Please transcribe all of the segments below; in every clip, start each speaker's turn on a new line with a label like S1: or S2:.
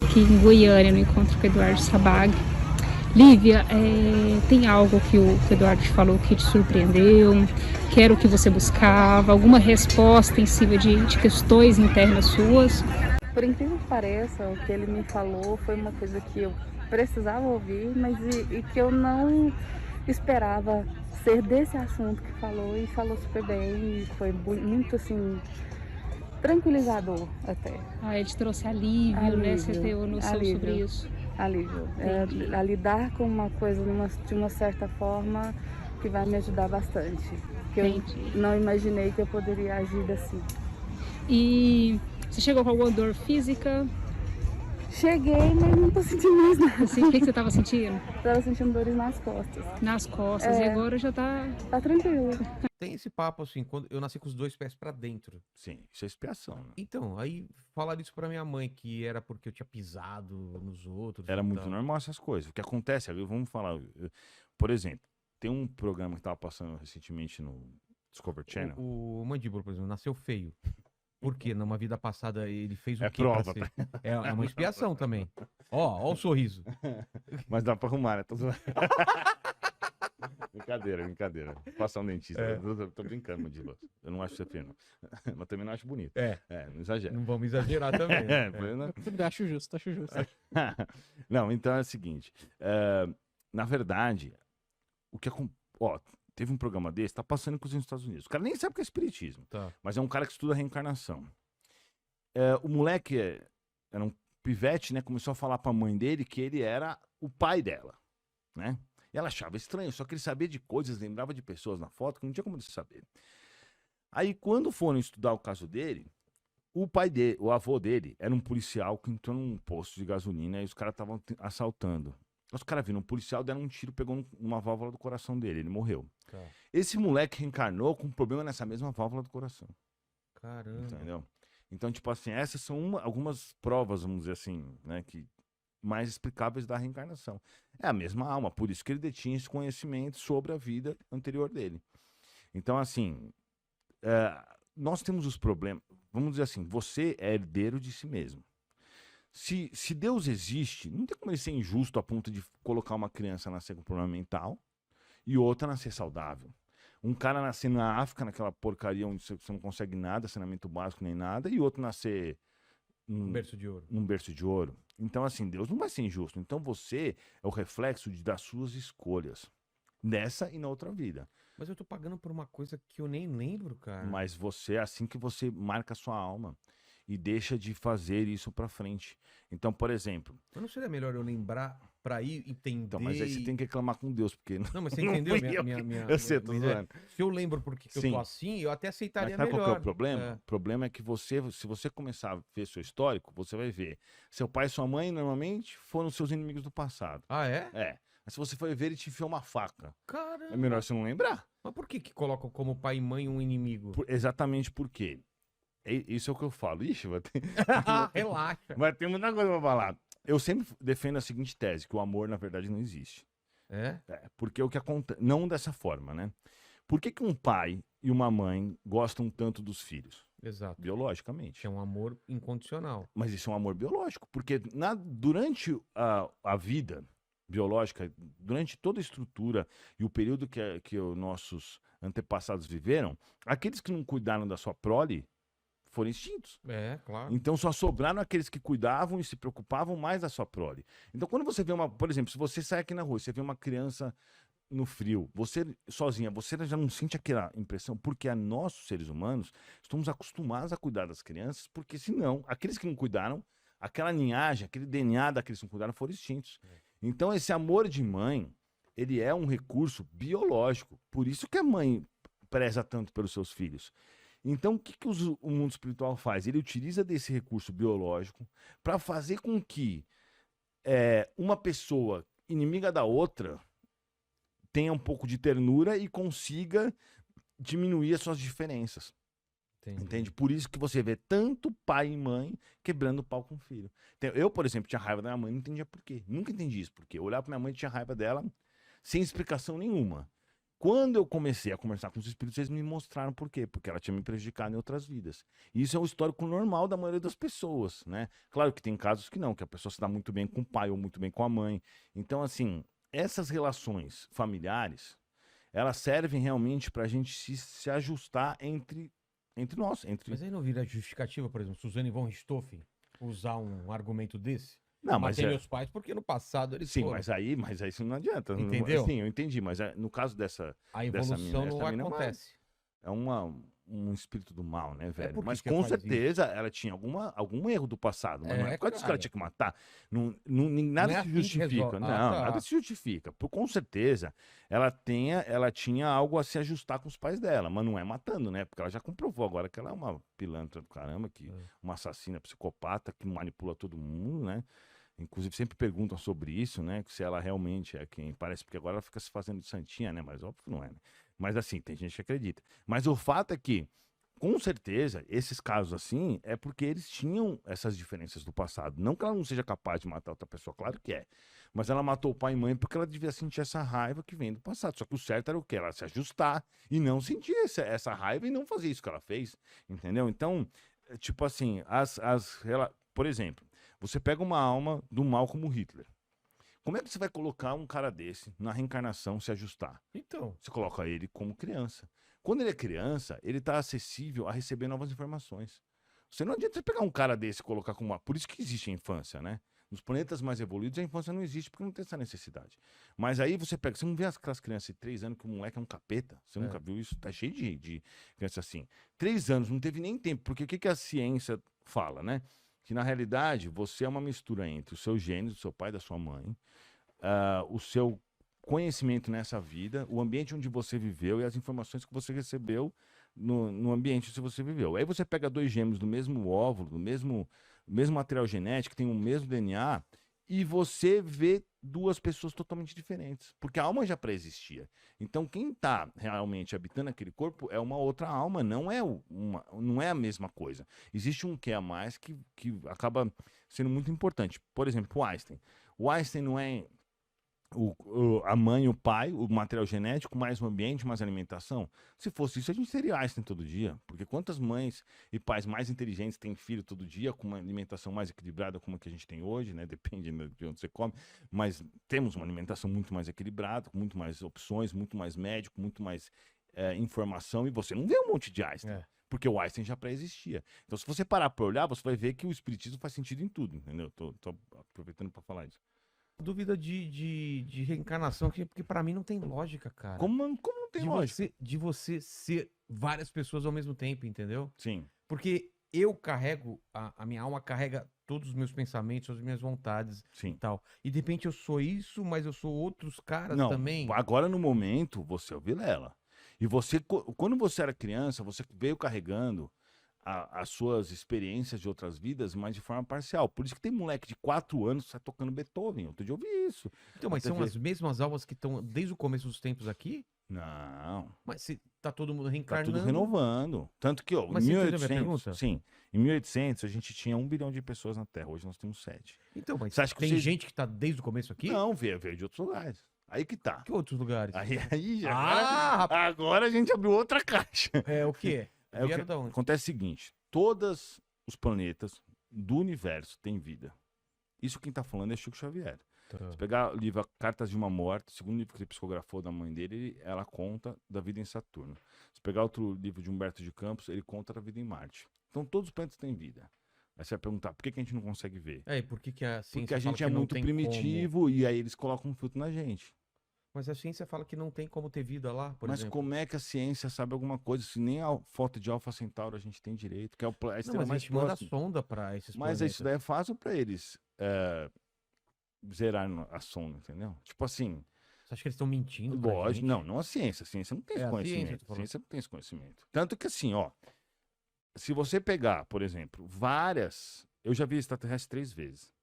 S1: aqui em Goiânia, no encontro com o Eduardo Sabag. Lívia, tem algo que o Eduardo te falou que te surpreendeu? Que era o que você buscava? Alguma resposta em cima de questões internas suas?
S2: Por incrível que pareça, o que ele me falou foi uma coisa que eu precisava ouvir, mas e que eu não esperava ser desse assunto que falou, e falou super bem, e foi muito assim, tranquilizador até.
S1: Ah, ele te trouxe alívio, né? Você teve uma noção sobre isso.
S2: Alívio. A lidar com uma coisa de uma certa forma que vai me ajudar bastante. Que eu não imaginei que eu poderia agir assim.
S1: E você chegou com alguma dor física?
S2: Cheguei, mas não tô sentindo mais nada.
S1: Assim, o que você tava sentindo?
S2: Tava sentindo dores nas costas.
S1: Nas costas, e agora já tá...
S2: Tá tranquilo.
S3: Tem esse papo assim, quando eu nasci com os 2 pés pra dentro.
S4: Sim, isso é expiação, né?
S3: Então, aí falaram isso pra minha mãe, que era porque eu tinha pisado nos outros.
S4: Era
S3: e
S4: muito
S3: tal.
S4: normal essas coisas. O que acontece, vamos falar, por exemplo, tem um programa que tava passando recentemente no Discovery Channel.
S3: O Mandíbula, por exemplo, nasceu feio. Por quê? Numa vida passada ele fez o
S4: É
S3: quê pra
S4: prova.
S3: ser? É uma expiação também. Ó o sorriso.
S4: Mas dá pra arrumar, né? Brincadeira. Passar um dentista. Tô brincando, Mandíbula. Eu não acho você feio, não. Mas também não acho bonito. Não exagera.
S3: Não vamos exagerar também. Né?
S5: Acho justo.
S4: Não, então é o seguinte. Na verdade, o que teve um programa desse, tá passando com os Estados Unidos. O cara nem sabe o que é espiritismo.
S3: Tá.
S4: Mas é um cara que estuda reencarnação. O moleque era um pivete, né? Começou a falar pra mãe dele que ele era o pai dela, né? E ela achava estranho, só que ele sabia de coisas, lembrava de pessoas na foto que não tinha como ele saber. Aí, quando foram estudar o caso dele, o avô dele, era um policial que entrou num posto de gasolina e os caras estavam assaltando. Os caras viram um policial, deram um tiro, pegou numa válvula do coração dele, ele morreu.
S3: Tá.
S4: Esse moleque reencarnou com um problema nessa mesma válvula do coração.
S3: Caramba.
S4: Entendeu? Então, tipo assim, essas são algumas provas, vamos dizer assim, né, que mais explicáveis da reencarnação. É a mesma alma, por isso que ele detinha esse conhecimento sobre a vida anterior dele. Então, assim, nós temos os problemas, vamos dizer assim, você é herdeiro de si mesmo. Se Deus existe, não tem como ele ser injusto a ponto de colocar uma criança nascer com problema mental e outra nascer saudável. Um cara nascer na África, naquela porcaria onde você não consegue nada, saneamento básico nem nada, e outro nascer num
S3: berço de ouro.
S4: Num berço de ouro. Então, assim, Deus não vai ser injusto. Então, você é o reflexo das suas escolhas, nessa e na outra vida.
S3: Mas eu tô pagando por uma coisa que eu nem lembro, cara.
S4: Mas você, é assim que você marca a sua alma e deixa de fazer isso pra frente. Então, por exemplo...
S3: Mas não seria melhor eu lembrar pra ir entender...
S4: Então, mas aí você tem que reclamar com Deus, porque...
S3: Não, mas você entendeu minha
S4: Eu sei, tô zoando.
S3: Se eu lembro porque que eu tô assim, eu até aceitaria
S4: mas sabe
S3: melhor.
S4: qual que é o problema? O problema é que se você começar a ver seu histórico, você vai ver. Seu pai e sua mãe, normalmente, foram seus inimigos do passado.
S3: Ah, é?
S4: É. Mas se você for ver, ele te enfiou uma faca.
S3: Caramba.
S4: É melhor você não lembrar.
S3: Mas por que colocam como pai e mãe um inimigo?
S4: Exatamente por quê? Isso é o que eu falo. Ixi, vai ter...
S3: Relaxa.
S4: Vai ter muita coisa pra falar. Eu sempre defendo a seguinte tese, que o amor, na verdade, não existe.
S3: É?
S4: Porque o que acontece... Não dessa forma, né? Por que um pai e uma mãe gostam tanto dos filhos?
S3: Exato.
S4: Biologicamente.
S3: É um amor incondicional.
S4: Mas isso é um amor biológico. Porque durante a vida biológica, durante toda a estrutura e o período que os nossos antepassados viveram, aqueles que não cuidaram da sua prole foram extintos.
S3: É, claro.
S4: Então só sobraram aqueles que cuidavam e se preocupavam mais da sua prole. Então quando você vê por exemplo, se você sai aqui na rua, você vê uma criança no frio, você sozinha, você já não sente aquela impressão, porque nós, seres humanos, estamos acostumados a cuidar das crianças, porque senão, aqueles que não cuidaram, aquela linhagem, aquele DNA daqueles que não cuidaram foram extintos. Então esse amor de mãe, ele é um recurso biológico, por isso que a mãe preza tanto pelos seus filhos. Então, o que o mundo espiritual faz? Ele utiliza desse recurso biológico para fazer com que uma pessoa inimiga da outra tenha um pouco de ternura e consiga diminuir as suas diferenças. Entende? Por isso que você vê tanto pai e mãe quebrando o pau com o filho. Então, eu, por exemplo, tinha raiva da minha mãe, não entendia por quê. Nunca entendi isso, porque eu olhava pra minha mãe e tinha raiva dela sem explicação nenhuma. quando eu comecei a conversar com os espíritos, eles me mostraram por quê. Porque ela tinha me prejudicado em outras vidas. E isso é um histórico normal da maioria das pessoas, né? Claro que tem casos que não, que a pessoa se dá muito bem com o pai ou muito bem com a mãe. Então, assim, essas relações familiares, elas servem realmente pra gente se ajustar entre nós.
S3: Mas aí não vira justificativa, por exemplo, Suzane von Richthofen usar um argumento desse?
S4: Não, mas
S3: Matei meus pais porque no passado eles
S4: sim,
S3: foram.
S4: mas aí isso não adianta.
S3: Entendeu?
S4: Sim, eu entendi, mas no caso
S3: A
S4: dessa
S3: evolução
S4: mina,
S3: não
S4: essa mina
S3: acontece.
S4: é um espírito do mal, né, velho?
S3: por que
S4: Mas
S3: que
S4: com
S3: faz
S4: certeza ela tinha algum erro do passado. Mas não é por causa disso que ela
S3: cara.
S4: tinha que matar. Nada
S3: Não é
S4: se
S3: assim que
S4: justifica.
S3: resolve.
S4: Não,
S3: Ah, tá.
S4: nada se justifica. Com certeza ela tinha algo a se ajustar com os pais dela, mas não é matando, né? Porque ela já comprovou agora que ela é uma pilantra do caramba, uma assassina, psicopata, que manipula todo mundo, né? Inclusive, sempre perguntam sobre isso, né? Se ela realmente é quem parece, porque agora ela fica se fazendo de santinha, né? Mas óbvio que não é, né? Mas assim, tem gente que acredita. Mas o fato é que, com certeza, esses casos assim, é porque eles tinham essas diferenças do passado. Não que ela não seja capaz de matar outra pessoa, claro que é. Mas ela matou o pai e mãe porque ela devia sentir essa raiva que vem do passado. Só que o certo era o quê? Ela se ajustar e não sentir essa raiva e não fazer isso que ela fez, entendeu? Então, tipo assim, por exemplo, você pega uma alma do mal como Hitler. Como é que você vai colocar um cara desse na reencarnação se ajustar?
S3: Então.
S4: Você coloca ele como criança. Quando ele é criança, ele está acessível a receber novas informações. Você não adianta você pegar um cara desse e colocar como uma... Por isso que existe a infância, né? Nos planetas mais evoluídos, a infância não existe porque não tem essa necessidade. Mas aí você pega... Você não vê aquelas crianças de 3 anos que o moleque é um capeta? Você nunca viu isso? Tá cheio de criança assim. 3 anos, não teve nem tempo. Porque o que a ciência fala, né? Que na realidade você é uma mistura entre os seus genes, do seu pai e da sua mãe, o seu conhecimento nessa vida, o ambiente onde você viveu e as informações que você recebeu no ambiente onde você viveu. Aí você pega 2 gêmeos do mesmo óvulo, do mesmo material genético, que tem o mesmo DNA, e você vê 2 pessoas totalmente diferentes, porque a alma já pré-existia. Então quem está realmente habitando aquele corpo é uma outra alma, não é a mesma coisa. Existe um que a mais que acaba sendo muito importante. Por exemplo, o Einstein. O Einstein não é a mãe e o pai, o material genético, mais o ambiente, mais a alimentação. Se fosse isso, a gente teria Einstein todo dia. Porque quantas mães e pais mais inteligentes têm filho todo dia, com uma alimentação mais equilibrada como a que a gente tem hoje, né? Depende de onde você come. Mas temos uma alimentação muito mais equilibrada, com muito mais opções, muito mais médico, muito mais informação. E você não vê um monte de Einstein. Porque o Einstein já pré-existia. Então, se você parar para olhar, você vai ver que o espiritismo faz sentido em tudo, entendeu? Tô aproveitando para falar isso.
S3: Dúvida de reencarnação, porque pra mim não tem lógica, cara.
S4: Como não tem lógica?
S3: De você ser várias pessoas ao mesmo tempo, entendeu?
S4: Sim.
S3: Porque eu carrego, a minha alma carrega todos os meus pensamentos, as minhas vontades e tal. E de repente eu sou isso, mas eu sou outros caras também.
S4: Agora no momento, você é o Vilela. E você, quando você era criança, você veio carregando as suas experiências de outras vidas, mas de forma parcial. Por isso que tem moleque de 4 anos que tá tocando Beethoven. Outro dia eu vi isso.
S3: Então, mas são as mesmas almas que estão desde o começo dos tempos aqui?
S4: Não.
S3: Mas se tá todo mundo
S4: Tá
S3: reencarnando...
S4: tudo renovando. Tanto que, ó,
S3: Mas
S4: em
S3: você entendeu a minha
S4: 1800...
S3: pergunta?
S4: Sim. Em 1800, a gente tinha 1 bilhão de pessoas na Terra. Hoje nós temos 7.
S3: Então, mas
S4: Você acha que
S3: tem
S4: vocês-
S3: gente que tá desde o começo aqui?
S4: Não, veio de outros lugares. Aí que tá.
S3: Que outros lugares?
S4: Aí já...
S3: rapaz!
S4: Agora a gente abriu outra caixa.
S3: É o quê?
S4: É o
S3: Vieram
S4: que
S3: da onde?
S4: acontece o seguinte, todos os planetas do universo têm vida. Isso quem tá falando é Chico Xavier. Se pegar o livro Cartas de uma Morte, o segundo livro que ele psicografou da mãe dele, ela conta da vida em Saturno. Se pegar outro livro de Humberto de Campos, ele conta da vida em Marte. Então todos os planetas têm vida. Aí você vai perguntar, por que a gente não consegue ver?
S3: É, e por que a ciência
S4: Porque a
S3: fala
S4: gente é
S3: que não
S4: muito
S3: tem
S4: primitivo e aí eles colocam um filtro na gente.
S3: Mas a ciência fala que não tem como ter vida lá, por
S4: Mas
S3: exemplo.
S4: como é que a ciência sabe alguma coisa se nem a foto de Alfa Centauro a gente tem direito, que é a
S3: Não,
S4: estrela
S3: mas a
S4: mais
S3: gente manda
S4: próxima.
S3: sonda pra esses
S4: Mas
S3: planetas.
S4: isso daí é fácil pra eles zerar a sonda, entendeu? Tipo assim,
S3: Você acha que eles estão mentindo pra
S4: lógico,
S3: gente?
S4: não a ciência. A ciência não tem esse
S3: a ciência,
S4: conhecimento.
S3: eu tô
S4: A
S3: falando.
S4: ciência não tem esse conhecimento. Tanto que assim, ó, se você pegar, por exemplo, eu já vi extraterrestre 3 vezes.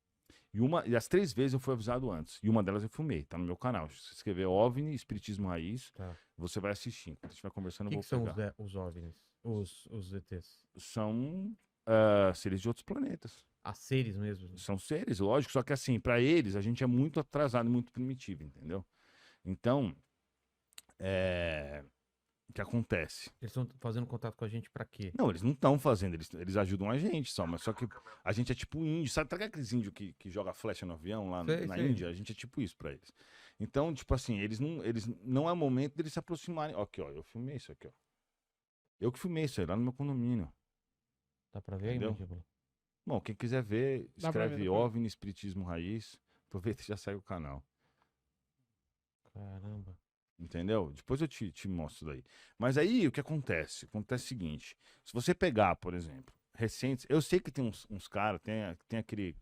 S4: E as 3 vezes eu fui avisado antes. E uma delas eu filmei, tá no meu canal. Se você escrever OVNI, Espiritismo Raiz,
S3: Tá.
S4: você vai assistir. Enquanto a gente vai conversando,
S3: O que,
S4: eu
S3: que
S4: vou
S3: são
S4: pegar.
S3: os OVNIs? Os ETs?
S4: São seres de outros planetas.
S3: As seres mesmo?
S4: São seres, lógico, só que assim, pra eles, a gente é muito atrasado, muito primitivo, entendeu? Então, O que acontece?
S3: Eles estão fazendo contato com a gente pra quê?
S4: Não, eles não estão fazendo, eles ajudam a gente só, mas só que a gente é tipo índio, sabe aqueles índios que joga flecha no avião lá na Índia? A gente é tipo isso pra eles. Então, tipo assim, eles não é o momento deles se aproximarem. Aqui, ó, eu filmei isso aqui, ó. Eu que filmei isso aí lá no meu condomínio.
S3: Dá pra ver aí, Mandíbula?
S4: Bom, quem quiser ver, escreve OVNI Espiritismo Raiz, aproveita e já segue o canal.
S3: Caramba.
S4: Entendeu? Depois eu te mostro daí. Mas aí o que acontece? Acontece o seguinte: se você pegar, por exemplo, recentes, eu sei que tem uns caras, tem aquele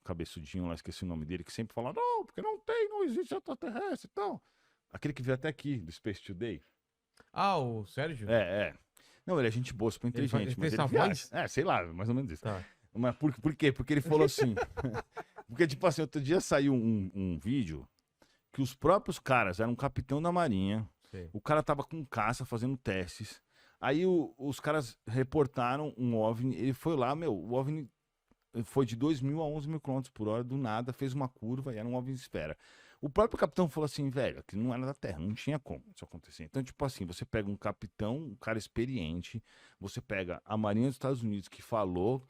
S4: cabeçudinho lá, esqueci o nome dele, que sempre fala, não, porque não existe extraterrestre e tal. Aquele que veio até aqui, do Space Today.
S3: Ah, o Sérgio?
S4: Não, ele é gente boa, super inteligente.
S3: Ele essa voz?
S4: Sei lá, mais ou menos isso.
S3: Tá.
S4: Mas por quê? Porque ele falou assim. Porque, tipo assim, outro dia saiu um vídeo que os próprios caras eram capitão da marinha, o cara tava com caça fazendo testes, aí os caras reportaram um OVNI, ele foi lá, o OVNI foi de 2.000 a 11.000 km por hora, do nada, fez uma curva e era um OVNI de esfera. O próprio capitão falou assim, velho, aquilo não era da Terra, não tinha como isso acontecer. Então, tipo assim, você pega um capitão, um cara experiente, você pega a Marinha dos Estados Unidos que falou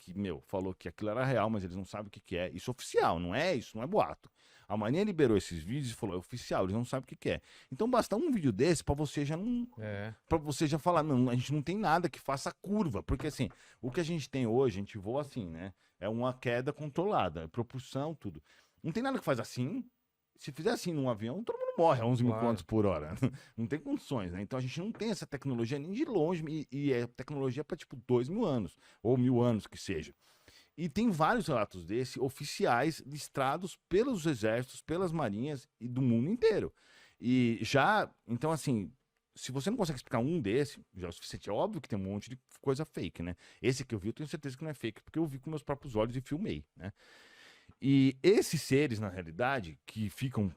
S4: que aquilo era real, mas eles não sabem o que é. Isso é oficial, não é isso, não é boato. A Marinha liberou esses vídeos e falou, é oficial, eles não sabem o que é. Então basta um vídeo desse pra você já não... Pra você já falar, não, a gente não tem nada que faça curva. Porque assim, o que a gente tem hoje, a gente voa assim, né? É uma queda controlada, propulsão, tudo. Não tem nada que faz assim. Se fizer assim num avião, todo mundo morre a 11.000 km por hora. Não tem condições, né? Então a gente não tem essa tecnologia nem de longe. E é tecnologia para tipo 2.000 anos, ou 1.000 anos que seja. E tem vários relatos desses, oficiais, listrados pelos exércitos, pelas marinhas e do mundo inteiro. E já, então assim, se você não consegue explicar um desse, já é o suficiente. É óbvio que tem um monte de coisa fake, né? Esse que eu vi, eu tenho certeza que não é fake, porque eu vi com meus próprios olhos e filmei, né? E esses seres, na realidade, que ficam,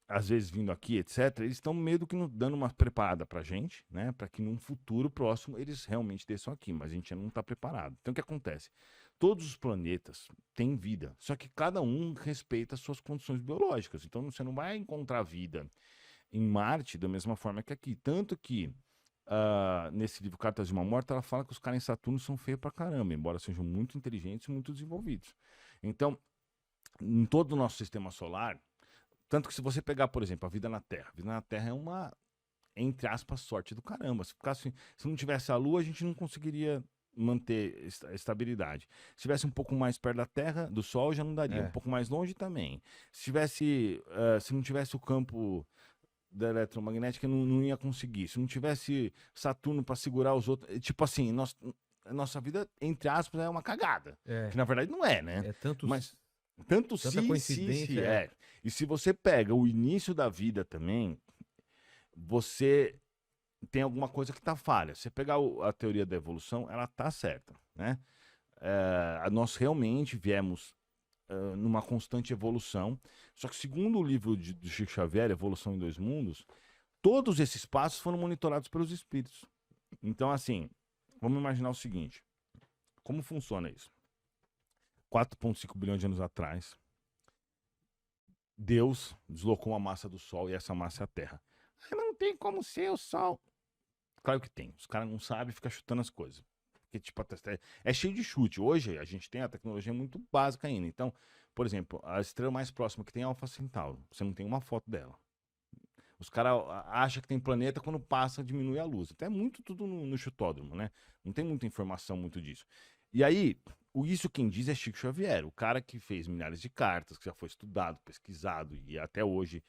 S4: às vezes, vindo aqui, etc., eles estão meio do que dando uma preparada pra gente, né? Para que num futuro próximo eles realmente desçam aqui, mas a gente ainda não está preparado. Então o que acontece? Todos os planetas têm vida, só que cada um respeita as suas condições biológicas. Então você não vai encontrar vida em Marte da mesma forma que aqui. Tanto que nesse livro Cartas de uma Morta, ela fala que os caras em Saturno são feios pra caramba, embora sejam muito inteligentes e muito desenvolvidos. Então, em todo o nosso sistema solar, tanto que se você pegar, por exemplo, a vida na Terra é uma, entre aspas, sorte do caramba. Se não tivesse a Lua, a gente não conseguiria manter estabilidade. Se estivesse um pouco mais perto da Terra, do Sol, já não daria. Um pouco mais longe também. Se não tivesse o campo da eletromagnética, não ia conseguir. Se não tivesse Saturno para segurar os outros, tipo assim, nossa vida, entre aspas, é uma cagada. Que na verdade não é, né? Tanta coincidência. E se você pega o início da vida também, você tem alguma coisa que tá falha. Você pegar a teoria da evolução, ela tá certa, né? Nós realmente viemos numa constante evolução. Só que segundo o livro do Chico Xavier, Evolução em Dois Mundos, todos esses passos foram monitorados pelos espíritos. Então, assim, vamos imaginar o seguinte. Como funciona isso? 4,5 bilhões de anos atrás, Deus deslocou uma massa do Sol e essa massa é a Terra. Mas não tem como ser o Sol. Claro que tem. Os caras não sabem, ficam chutando as coisas. Porque, tipo, é cheio de chute. Hoje a gente tem a tecnologia muito básica ainda. Então, por exemplo, a estrela mais próxima que tem é a Alpha Centauro. Você não tem uma foto dela. Os caras acham que tem planeta, quando passa, diminui a luz. Até muito tudo no chutódromo, né? Não tem muita informação muito disso. E aí, isso quem diz é Chico Xavier, o cara que fez milhares de cartas, que já foi estudado, pesquisado e até hoje,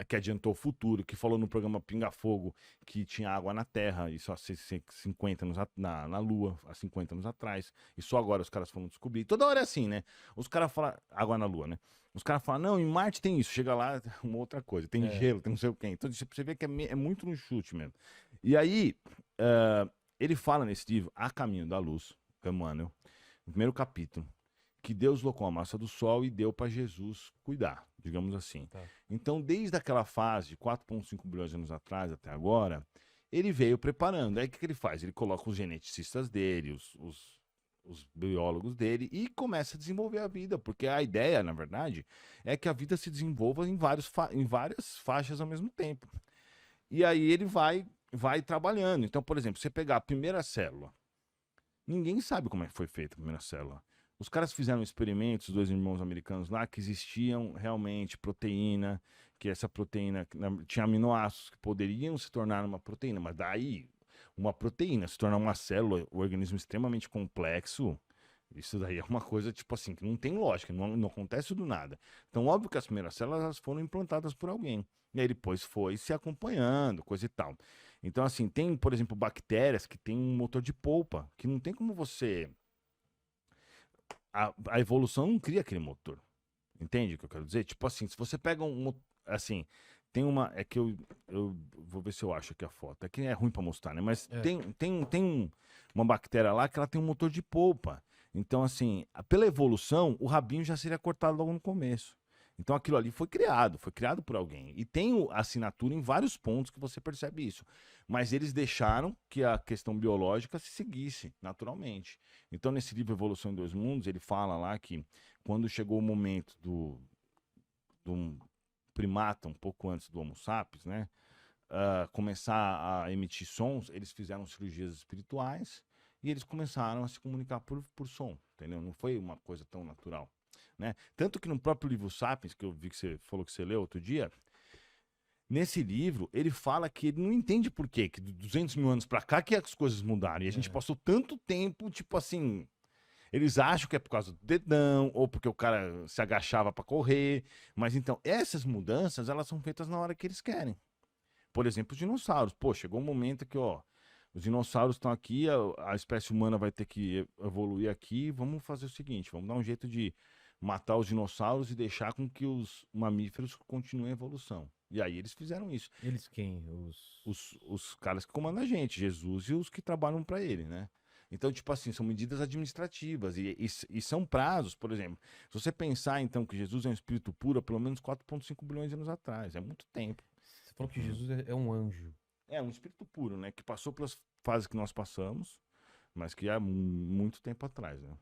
S4: que adiantou o futuro, que falou no programa Pinga Fogo que tinha água na Terra, isso há 50 anos na Lua, há 50 anos atrás, e só agora os caras foram descobrir. Toda hora é assim, né? Os caras falam, água na Lua, né? Os caras falam, não, em Marte tem isso, chega lá, uma outra coisa, tem gelo, tem não sei o quê. Então você vê que é muito no chute mesmo. E aí, ele fala nesse livro, A Caminho da Luz, Emmanuel, no primeiro capítulo, que Deus locou a massa do Sol e deu para Jesus cuidar, digamos assim. Tá. Então, desde aquela fase de 4,5 bilhões de anos atrás até agora, ele veio preparando. Aí o que ele faz? Ele coloca os geneticistas dele, os biólogos dele e começa a desenvolver a vida, porque a ideia, na verdade, é que a vida se desenvolva em várias faixas ao mesmo tempo. E aí ele vai trabalhando. Então, por exemplo, você pegar a primeira célula, ninguém sabe como é que foi feita a primeira célula. Os caras fizeram experimentos, 2 irmãos americanos lá, que existiam realmente proteína, que essa proteína tinha aminoácidos que poderiam se tornar uma proteína, mas daí uma proteína se tornar uma célula, um organismo extremamente complexo, isso daí é uma coisa, tipo assim, que não tem lógica, não acontece do nada. Então, óbvio que as primeiras células elas foram implantadas por alguém. E aí depois foi se acompanhando, coisa e tal. Então, assim, tem, por exemplo, bactérias que têm um motor de polpa, que não tem como você... A evolução não cria aquele motor. Entende o que eu quero dizer? Tipo assim, se você pega assim, tem uma... É que eu vou ver se eu acho aqui a foto. Aqui é ruim pra mostrar, né? Mas tem uma bactéria lá que ela tem um motor de polpa. Então, assim, pela evolução, o rabinho já seria cortado logo no começo. Então aquilo ali foi criado por alguém. E tem a assinatura em vários pontos que você percebe isso. Mas eles deixaram que a questão biológica se seguisse naturalmente. Então nesse livro Evolução em Dois Mundos, ele fala lá que quando chegou o momento do primata, um pouco antes do Homo sapiens, né, começar a emitir sons, eles fizeram cirurgias espirituais e eles começaram a se comunicar por som, entendeu? Não foi uma coisa tão natural. Né? Tanto que no próprio livro Sapiens, que eu vi que você falou que você leu outro dia, nesse livro ele fala que ele não entende por quê, que de 200 mil anos pra cá que as coisas mudaram. E a gente passou tanto tempo, tipo assim, eles acham que é por causa do dedão, ou porque o cara se agachava pra correr. Mas então, essas mudanças, elas são feitas na hora que eles querem. Por exemplo, os dinossauros. Pô, chegou um momento que, ó, os dinossauros estão aqui, a espécie humana vai ter que evoluir aqui, vamos fazer o seguinte, vamos dar um jeito de matar os dinossauros e deixar com que os mamíferos continuem a evolução. E aí eles fizeram isso.
S3: Eles quem?
S4: Os caras que comandam a gente, Jesus e os que trabalham para ele, né? Então, tipo assim, são medidas administrativas e são prazos, por exemplo. Se você pensar, então, que Jesus é um espírito puro há pelo menos 4,5 bilhões de anos atrás, é muito tempo.
S3: Você falou que Jesus é um anjo.
S4: É, um espírito puro, né? Que passou pelas fases que nós passamos, mas que há muito tempo atrás, né?